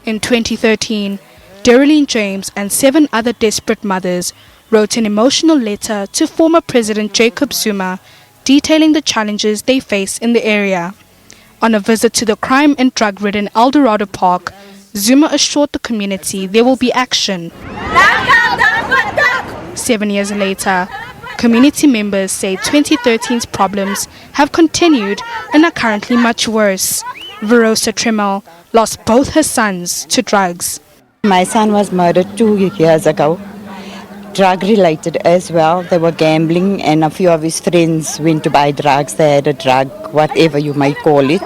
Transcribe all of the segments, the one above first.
In 2013, Darylene James and 7 other desperate mothers wrote an emotional letter to former President Jacob Zuma detailing the challenges they face in the area. On a visit to the crime and drug-ridden Eldorado Park, Zuma assured the community there will be action. 7 years later, community members say 2013's problems have continued and are currently much worse. Verosa Tremel lost both her sons to drugs. My son was murdered 2 years ago, drug-related as well. They were gambling and a few of his friends went to buy drugs. They had a drug, whatever you might call it.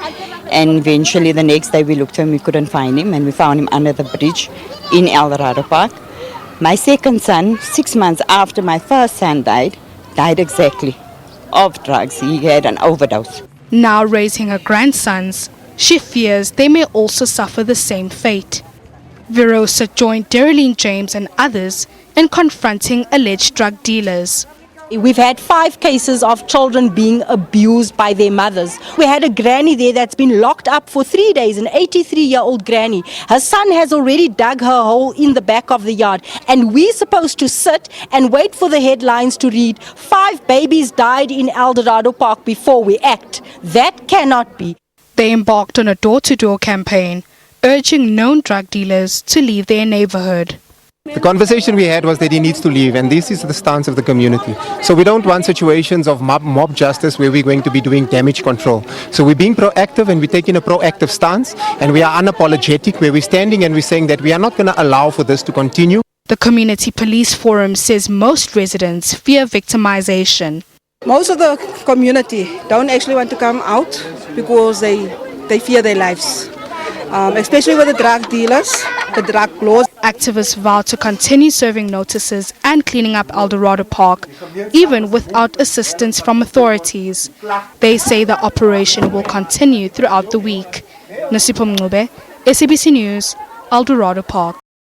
And eventually the next day we looked for him, we couldn't find him, and we found him under the bridge in Eldorado Park. My second son, 6 months after my first son died exactly of drugs. He had an overdose. Now raising her grandsons, she fears they may also suffer the same fate. Verosa joined Darylene James and others in confronting alleged drug dealers. We've had 5 cases of children being abused by their mothers. We had a granny there that's been locked up for 3 days, an 83-year-old granny. Her son has already dug her hole in the back of the yard, and we're supposed to sit and wait for the headlines to read 5 babies died in Eldorado Park before we act. That cannot be. They embarked on a door-to-door campaign, urging known drug dealers to leave their neighborhood. The conversation we had was that he needs to leave, and this is the stance of the community. So we don't want situations of mob justice where we're going to be doing damage control. So we're being proactive, and we're taking a proactive stance, and we are unapologetic, where we're standing and we're saying that we are not going to allow for this to continue. The Community Police Forum says most residents fear victimization. Most of the community don't actually want to come out because they fear their lives, especially with the drug dealers, the drug lords. Activists vow to continue serving notices and cleaning up Eldorado Park, even without assistance from authorities. They say the operation will continue throughout the week. Nasipho Mncube, SABC News, Eldorado Park.